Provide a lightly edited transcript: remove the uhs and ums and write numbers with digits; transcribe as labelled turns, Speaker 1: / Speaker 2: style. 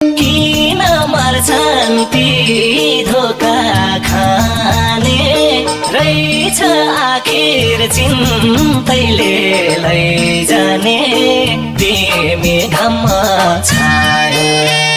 Speaker 1: किन मर्छन् ती धोका खाने रहेछ आखिर चिन्तैले लैजाने तिमी घाममा छायो